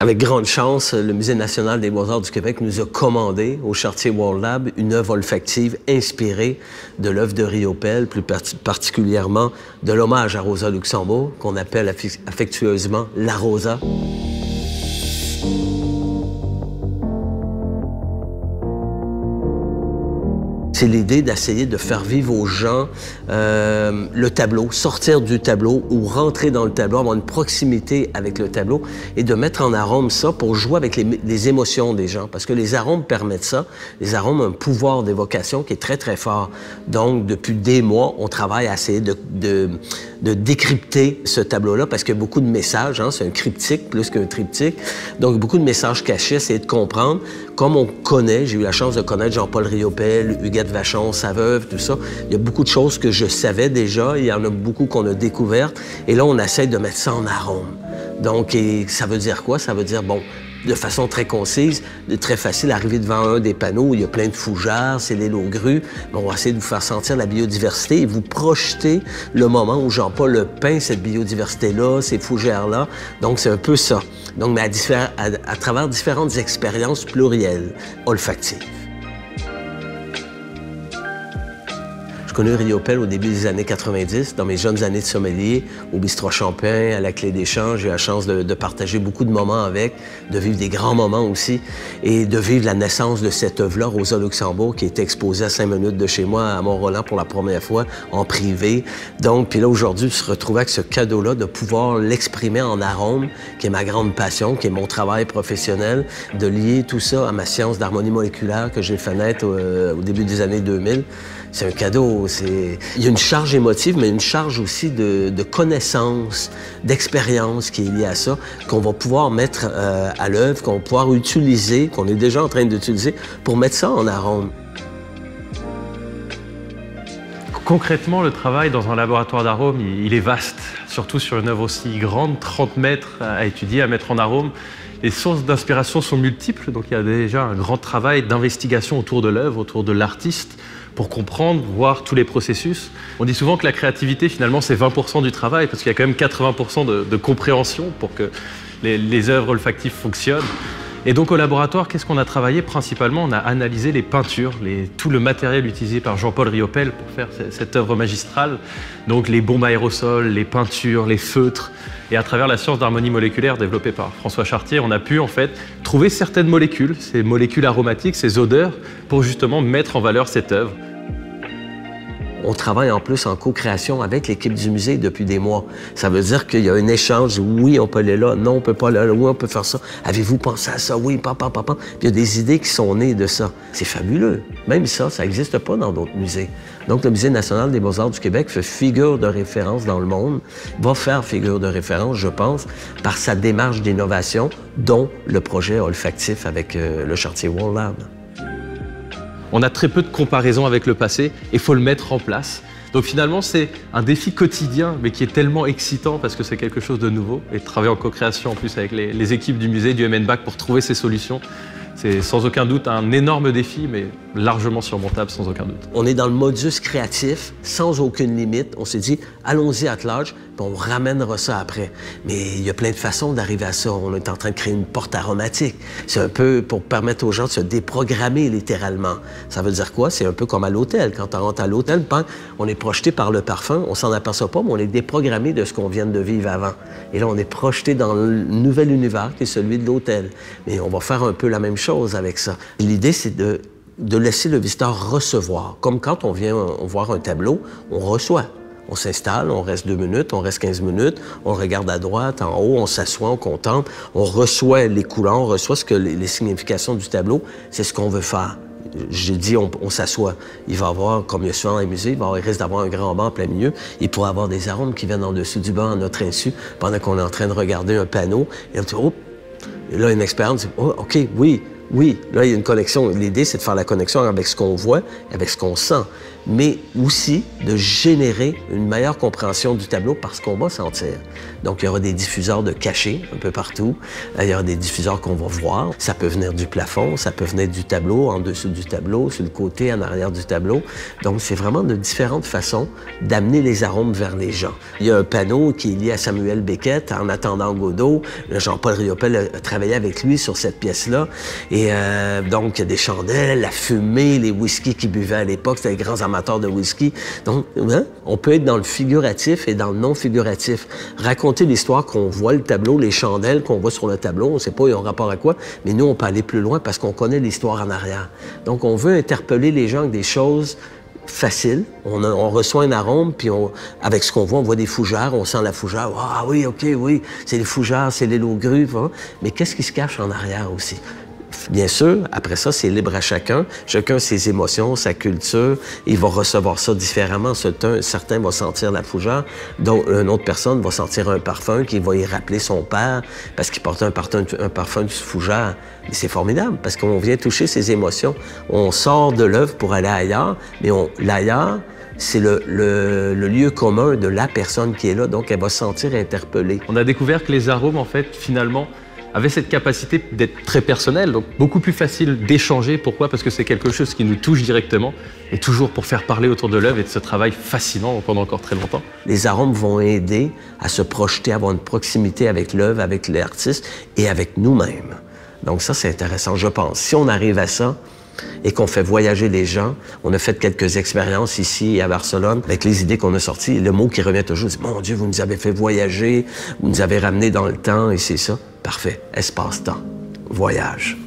Avec grande chance, le Musée national des beaux-arts du Québec nous a commandé au Chartier World Lab une œuvre olfactive inspirée de l'œuvre de Riopelle, plus particulièrement de l'hommage à Rosa Luxembourg, qu'on appelle affectueusement la Rosa. C'est l'idée d'essayer de faire vivre aux gens le tableau, sortir du tableau ou rentrer dans le tableau, avoir une proximité avec le tableau et de mettre en arôme ça pour jouer avec les émotions des gens. Parce que les arômes permettent ça. Les arômes ont un pouvoir d'évocation qui est très, très fort. Donc, depuis des mois, on travaille à essayer de décrypter ce tableau-là parce qu'il y a beaucoup de messages. Hein, c'est un cryptyque plus qu'un triptyque. Donc, beaucoup de messages cachés, essayer de comprendre. Comme on connaît, j'ai eu la chance de connaître Jean-Paul Riopelle, Huguette Vachon, sa veuve, tout ça. Il y a beaucoup de choses que je savais déjà. Il y en a beaucoup qu'on a découvertes. Et là, on essaie de mettre ça en arôme. Donc, et ça veut dire quoi? Ça veut dire, bon, de façon très concise, très facile, arriver devant un des panneaux où il y a plein de fougères, c'est l'île aux grues. On va essayer de vous faire sentir la biodiversité et vous projeter le moment où Jean-Paul peint cette biodiversité-là, ces fougères-là. Donc, c'est un peu ça. Donc, mais à travers différentes expériences plurielles, olfactives. Je connais Riopelle au début des années 90, dans mes jeunes années de sommelier, au Bistrot Champagne, à la Clé des Champs. J'ai eu la chance de partager beaucoup de moments avec, de vivre des grands moments aussi, et de vivre la naissance de cette œuvre-là, Rosa Luxembourg, qui est exposée à 5 minutes de chez moi, à Mont-Roland, pour la première fois, en privé. Donc, puis là, aujourd'hui, je se retrouve avec ce cadeau-là, de pouvoir l'exprimer en arôme, qui est ma grande passion, qui est mon travail professionnel, de lier tout ça à ma science d'harmonie moléculaire que j'ai fait naître au début des années 2000. C'est un cadeau. Il y a une charge émotive, mais une charge aussi de connaissance, d'expérience qui est liée à ça, qu'on va pouvoir mettre à l'œuvre, qu'on va pouvoir utiliser, qu'on est déjà en train d'utiliser pour mettre ça en arôme. Concrètement, le travail dans un laboratoire d'arômes, il est vaste, surtout sur une œuvre aussi grande, 30 mètres à étudier, à mettre en arôme. Les sources d'inspiration sont multiples, donc il y a déjà un grand travail d'investigation autour de l'œuvre, autour de l'artiste, pour comprendre, voir tous les processus. On dit souvent que la créativité, finalement, c'est 20% du travail, parce qu'il y a quand même 80% de compréhension pour que les œuvres olfactives fonctionnent. Et donc au laboratoire, qu'est-ce qu'on a travaillé? Principalement, on a analysé les peintures, tout le matériel utilisé par Jean-Paul Riopelle pour faire cette œuvre magistrale. Donc les bombes aérosols, les peintures, les feutres. Et à travers la science d'harmonie moléculaire développée par François Chartier, on a pu en fait trouver certaines molécules, ces molécules aromatiques, ces odeurs, pour justement mettre en valeur cette œuvre. On travaille en plus en co-création avec l'équipe du musée depuis des mois. Ça veut dire qu'il y a un échange. Oui, on peut aller là. Non, on peut pas aller là. Oui, on peut faire ça. Avez-vous pensé à ça? Oui, papa. Puis il y a des idées qui sont nées de ça. C'est fabuleux. Même ça n'existe pas dans d'autres musées. Donc, le Musée national des beaux-arts du Québec fait figure de référence dans le monde, va faire figure de référence, je pense, par sa démarche d'innovation, dont le projet olfactif avec le Chartier World Lab. On a très peu de comparaisons avec le passé et il faut le mettre en place. Donc finalement, c'est un défi quotidien, mais qui est tellement excitant parce que c'est quelque chose de nouveau. Et de travailler en co-création en plus avec les équipes du musée, du M&BAC pour trouver ces solutions, c'est sans aucun doute un énorme défi, mais largement surmontable, sans aucun doute. On est dans le modus créatif, sans aucune limite. On s'est dit, allons-y at large, puis on ramènera ça après. Mais il y a plein de façons d'arriver à ça. On est en train de créer une porte aromatique. C'est un peu pour permettre aux gens de se déprogrammer, littéralement. Ça veut dire quoi? C'est un peu comme à l'hôtel. Quand on rentre à l'hôtel, on est projeté par le parfum, on s'en aperçoit pas, mais on est déprogrammé de ce qu'on vient de vivre avant. Et là, on est projeté dans le nouvel univers qui est celui de l'hôtel. Mais on va faire un peu la même chose avec ça. L'idée, c'est de laisser le visiteur recevoir. Comme quand on vient voir un tableau, on reçoit. On s'installe, on reste 2 minutes, on reste 15 minutes, on regarde à droite, en haut, on s'assoit, on contemple, on reçoit les couleurs, on reçoit les significations du tableau. C'est ce qu'on veut faire. J'ai dit, on s'assoit. Il va y avoir, comme il y a souvent dans les musées, il risque d'avoir un grand banc en plein milieu. Il pourrait avoir des arômes qui viennent en dessous du banc à notre insu pendant qu'on est en train de regarder un panneau. Et on dit, oh! Et là, une expérience, oh, OK, oui. Là, il y a une connexion. L'idée, c'est de faire la connexion avec ce qu'on voit et avec ce qu'on sent. mais aussi de générer une meilleure compréhension du tableau parce qu'on va sentir. Donc, il y aura des diffuseurs de cachés un peu partout. Il y aura des diffuseurs qu'on va voir. Ça peut venir du plafond, ça peut venir du tableau, en dessous du tableau, sur le côté, en arrière du tableau. Donc, c'est vraiment de différentes façons d'amener les arômes vers les gens. Il y a un panneau qui est lié à Samuel Beckett, En attendant Godot. Jean-Paul Riopel a travaillé avec lui sur cette pièce-là. Et donc, il y a des chandelles, la fumée, les whiskies qu'ils buvaient à l'époque. C'était des grands amateurs de whisky. Donc, hein, on peut être dans le figuratif et dans le non-figuratif. Raconter l'histoire qu'on voit le tableau, les chandelles qu'on voit sur le tableau, on ne sait pas, ils ont rapport à quoi, mais nous, on peut aller plus loin parce qu'on connaît l'histoire en arrière. Donc, on veut interpeller les gens avec des choses facile. On reçoit un arôme, puis avec ce qu'on voit, on voit des fougères, on sent la fougère. Ah oui, OK, oui, c'est les fougères, c'est l'île aux grues. Hein? Mais qu'est-ce qui se cache en arrière aussi? Bien sûr, après ça, c'est libre à chacun. Chacun ses émotions, sa culture. Il va recevoir ça différemment. Certains vont sentir la fougère, une autre personne va sentir un parfum qui va y rappeler son père parce qu'il porte un parfum de fougère. Mais c'est formidable parce qu'on vient toucher ses émotions. On sort de l'œuvre pour aller ailleurs, mais l'ailleurs, c'est le lieu commun de la personne qui est là, donc elle va se sentir interpellée. On a découvert que les arômes, en fait, finalement, avait cette capacité d'être très personnelle, donc beaucoup plus facile d'échanger. Pourquoi? Parce que c'est quelque chose qui nous touche directement, et toujours pour faire parler autour de l'œuvre et de ce travail fascinant pendant encore très longtemps. Les arômes vont aider à se projeter, à avoir une proximité avec l'œuvre, avec l'artiste et avec nous-mêmes. Donc ça, c'est intéressant, je pense. Si on arrive à ça, et qu'on fait voyager les gens. On a fait quelques expériences ici à Barcelone avec les idées qu'on a sorties. Le mot qui revient toujours, c'est « Mon Dieu, vous nous avez fait voyager, vous nous avez ramenés dans le temps et c'est ça. » Parfait. Espace-temps. Voyage.